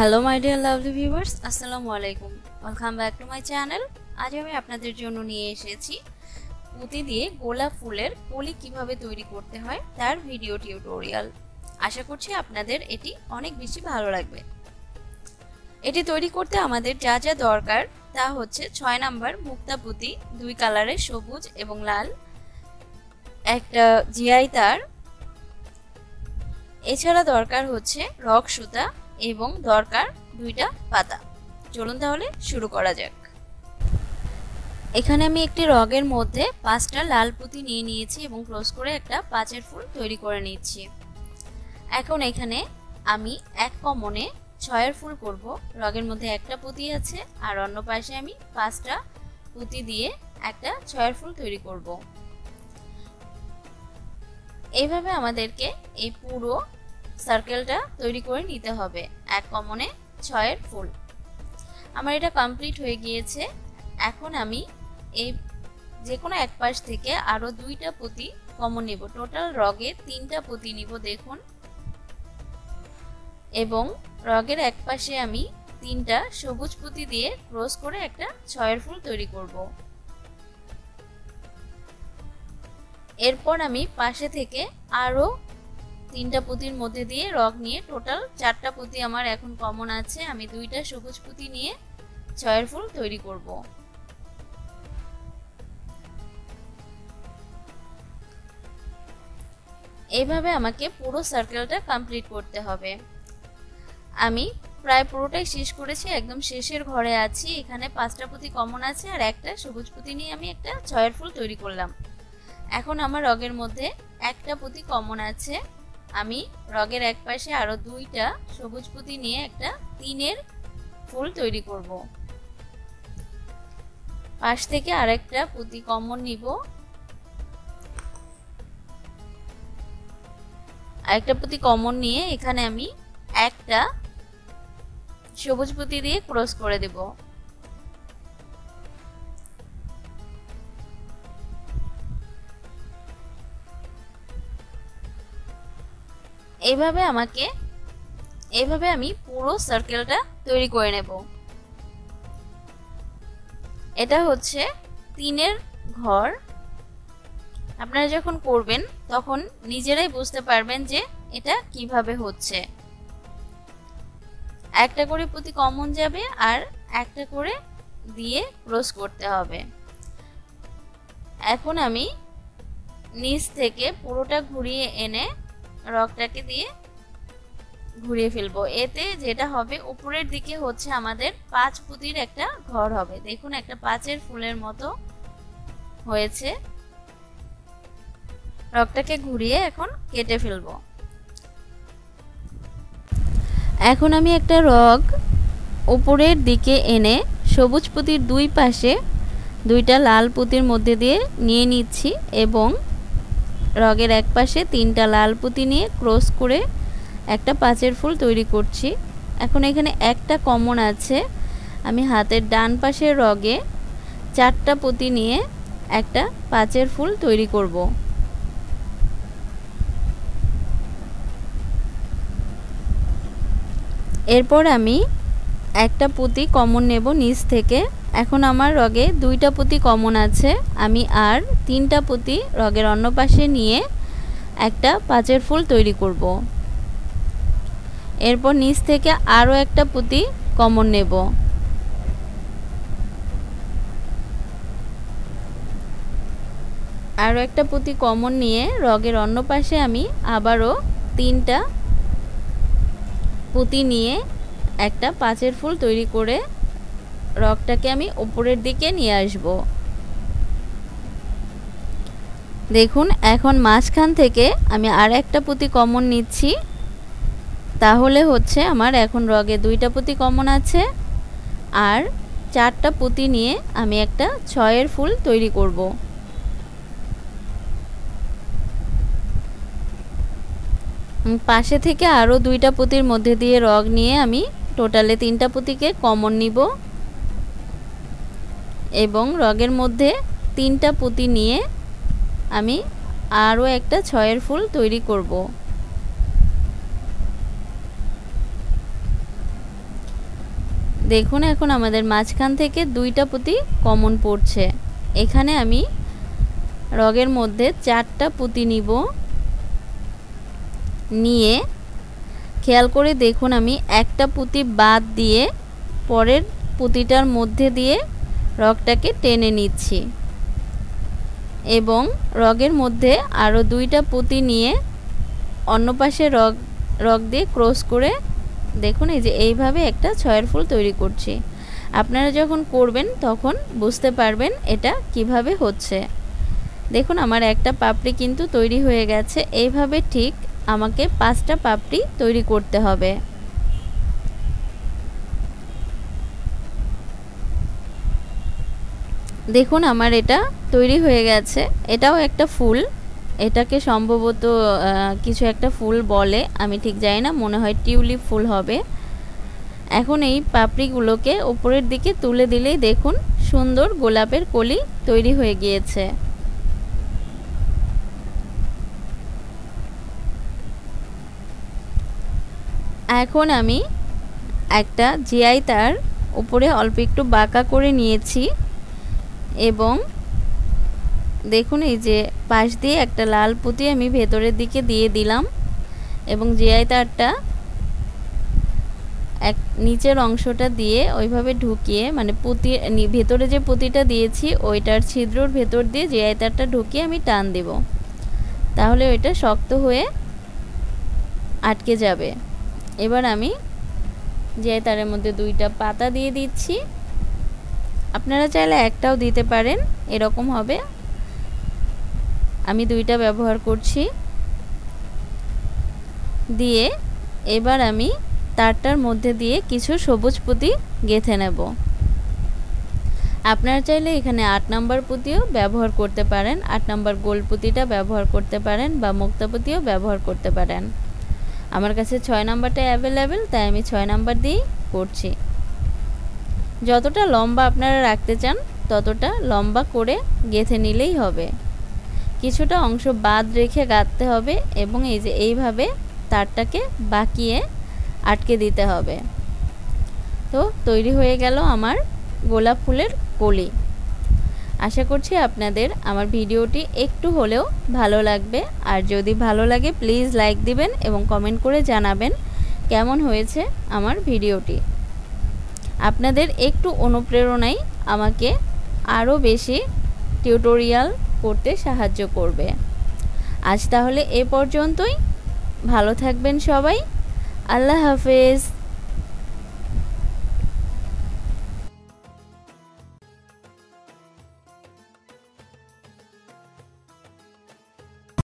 Hello my dear lovely viewers, আসসালামু আলাইকুম। Welcome back to my channel. আজ আমি আপনাদের জন্য নিয়ে এসেছি পুঁতি দিয়ে গোলাপ ফুলের কলি কিভাবে তৈরি করতে হয় তার ভিডিও টিউটোরিয়াল। আশা করছি আপনাদের এটি অনেক বেশি ভালো লাগবে। এটি তৈরি করতে আমাদের যা যা দরকার তা হচ্ছে 6 নাম্বার মুক্তা পুঁতি, 2 কালারের সবুজ এবং লাল, একটা জিআই তার, এছাড়া দরকার হচ্ছে রক সুতা এবং দরকার 2টা পাতা। চলুন তাহলে শুরু করা যাক। এখানে আমি একটি রগের মধ্যে 5টা লাল পুঁতি নিয়ে নিয়েছি এবং ক্রস করে একটা 5-এর ফুল তৈরি করে নিচ্ছি। এখন এখানে আমি এক কমনে 6-এর ফুল করব। রগের মধ্যে একটা পুঁতি আছে আর অন্য পাশে আমি 5টা পুঁতি দিয়ে একটা 6-এর ফুল তৈরি করব। এইভাবে আমাদেরকে এই পুরো সার্কেলটা তৈরি করে নিতে হবে। এক কমনে 6-এর ফুল আমার এটা কমপ্লিট হয়ে গিয়েছে। এখন আমি এই যে কোনো এক পাশ থেকে আরো 2টা পুঁতি কমন নেব। টোটাল রগে 3টা পুঁতি নিব দেখুন, এবং রগের এক পাশে আমি 3টা সবুজ পুঁতি দিয়ে ক্রস করে একটা 6-এর ফুল তৈরি করব। এরপর আমি পাশে থেকে আরো 3টা পুঁতির মধ্যে দিয়ে রগ নিয়ে টোটাল 4টা পুঁতি আমার এখন কমন আছে। আমি 2টা সবুজ পুঁতি নিয়ে 6-এর ফুল তৈরি করব। এইভাবে আমাকে পুরো সার্কেলটা কমপ্লিট করতে হবে। আমি প্রায় পুরোটাই শেষ করেছি, একদম শেষের ঘরে আছি। এখানে 5টা পুঁতি কমন আছে আর একটা সবুজ পুঁতি নিয়ে আমি একটা 6-এর ফুল তৈরি করলাম। এখন আমার রগের মধ্যে একটা পুঁতি কমন আছে। আমি রগের এক পাশে আরো 2টা সবুজ পুঁতি নিয়ে একটা 3-এর ফুল তৈরি করব। পাশ থেকে আরেকটা পুঁতি কমন নিব, আরেকটা পুঁতি কমন নিয়ে এখানে আমি একটা সবুজ পুঁতি দিয়ে ক্রস করে দেব। এইভাবে আমি পুরো সার্কেলটা তৈরি করে নেব। এটা হচ্ছে 3-এর ঘর। আপনারা যখন করবেন তখন নিজেরাই বুঝতে পারবেন যে এটা কিভাবে হচ্ছে। একটা করে পুঁতি কমন যাবে আর একটা করে দিয়ে ক্রস করতে হবে। এখন আমি নিচ থেকে পুরোটা ঘুরিয়ে এনে রগটাকে দিয়ে ঘুরিয়ে ফেলবো। এতে যেটা হবে উপরের দিকে হচ্ছে আমাদের 5 পুঁতির একটা ঘর হবে। দেখুন একটা 5-এর ফুলের মতো হয়েছে। রগটাকে ঘুরিয়ে এখন কেটে ফেলবো। এখন আমি একটা রগ উপরের দিকে এনে সবুজ পুঁতির 2 পাশে 2টা লাল পুঁতির মধ্যে দিয়ে নিয়ে নিচ্ছি এবং রগের এক পাশে 3টা লাল পুঁতি নিয়ে ক্রস করে একটা 5-এর ফুল তৈরি করছি। এখন এখানে একটা কমন আছে। আমি হাতের ডান পাশের রগে 4টা পুঁতি নিয়ে একটা 5-এর ফুল তৈরি করব। এরপর আমি একটা পুঁতি কমন নেব নিচ থেকে। এখন আমার রগে 2টা পুঁতি কমন আছে। আমি আর 3টা পুঁতি রগের অন্য পাশে নিয়ে একটা 5-এর ফুল তৈরি করব। এরপর নিচ থেকে আরো একটা পুঁতি কমন নেব। আরো একটা পুঁতি কমন নিয়ে রগের অন্য পাশে আমি আবারও 3টা পুঁতি নিয়ে একটা 5-এর ফুল তৈরি করে রগটাকে আমি উপরের দিকে নিয়ে আসব। দেখুন এখন মাঝখান থেকে আমি আর একটা পুঁতি কমন নিচ্ছি। তাহলে হচ্ছে আমার এখন রগে 2টা পুঁতি কমন আছে আর 4টা পুঁতি নিয়ে আমি একটা 6-এর ফুল তৈরি করব। পাশে থেকে আরো 2টা পুঁতির মধ্যে দিয়ে রগ নিয়ে আমি টোটালে 3টা পুঁতিকে কমন নিব এবং রগের মধ্যে 3টা পুঁতি নিয়ে আমি আরো একটা 6-এর ফুল তৈরি করব। দেখুন এখন আমাদের মাঝখান থেকে দুইটা পুঁতি কমন পড়ছে। এখানে আমি রগের মধ্যে 4টা পুঁতি নিব, নিয়ে খেয়াল করে দেখুন আমি একটা পুঁতি বাদ দিয়ে পরের পুঁতিটার মধ্যে দিয়ে রগটাকে টেনে নিচ্ছি এবং রগের মধ্যে আরও 2টা পুঁতি নিয়ে অন্য পাশে রগ দিয়ে ক্রস করে দেখুন এই যে এইভাবে একটা 6 ফুল তৈরি করছি। আপনারা যখন করবেন তখন বুঝতে পারবেন এটা কিভাবে হচ্ছে। দেখুন আমার একটা পাপড়ি কিন্তু তৈরি হয়ে গেছে। এইভাবে ঠিক আমাকে 5টা পাপড়ি তৈরি করতে হবে। দেখুন আমার এটা তৈরি হয়ে গেছে। এটাও একটা ফুল, এটাকে সম্ভবত কিছু একটা ফুল বলে, আমি ঠিক জানি না, মনে হয় টিউলিপ ফুল হবে। এখন এই পাপড়িগুলোকে উপরের দিকে তুলে দিলেই দেখুন সুন্দর গোলাপের কলি তৈরি হয়ে গিয়েছে। এখন আমি একটা জিআই তার উপরে অল্প একটু বাঁকা করে নিয়েছি এবং দেখুন এই যে পাশ দিয়ে একটা লাল পুঁতি আমি ভেতরের দিকে দিয়ে দিলাম এবং জিআই তারটা এক নিচের অংশটা দিয়ে ওইভাবে ঢুকিয়ে, মানে পুঁতি ভেতরে যে পুঁতিটা দিয়েছি ওইটার ছিদ্রর ভেতর দিয়ে জিআই তারটা ঢুকিয়ে আমি টান দেব, তাহলে ওইটা শক্ত হয়ে আটকে যাবে। এবার আমি জিআই তারের মধ্যে 2টা পাতা দিয়ে দিচ্ছি। আপনারা চাইলে একটাও দিতে পারেন, এরকম হবে। আমি 2টা ব্যবহার করছি। দিয়ে এবার আমি তারটার মধ্যে দিয়ে কিছু সবুজ পুঁতি গেঁথে নেব। আপনারা চাইলে এখানে 8 নম্বর পুঁতিও ব্যবহার করতে পারেন, 8 নম্বর গোল পুঁতিটা ব্যবহার করতে পারেন বা মুক্তা পুঁতিও ব্যবহার করতে পারেন। আমার কাছে 6 নম্বরটা অ্যাভেলেবেল, তাই আমি 6 নম্বর দিয়েই করছি। যতটা লম্বা আপনারা রাখতে চান ততটা লম্বা করে গেঁথে নিলেই হবে। কিছুটা অংশ বাদ রেখে গাঁথতে হবে এবং এই যে এইভাবে তারটাকে বাঁকিয়ে আটকে দিতে হবে। তো তৈরি হয়ে গেল আমার গোলাপ ফুলের কলি। আশা করছি আপনাদের আমার ভিডিওটি একটু হলেও ভালো লাগবে। আর যদি ভালো লাগে প্লিজ লাইক দিবেন এবং কমেন্ট করে জানাবেন কেমন হয়েছে আমার ভিডিওটি। আপনাদের একটু অনুপ্রেরণাই আমাকে আরও বেশি টিউটোরিয়াল করতে সাহায্য করবে। আজ তাহলে এ পর্যন্তই। ভালো থাকবেন সবাই। আল্লাহ হাফেজ।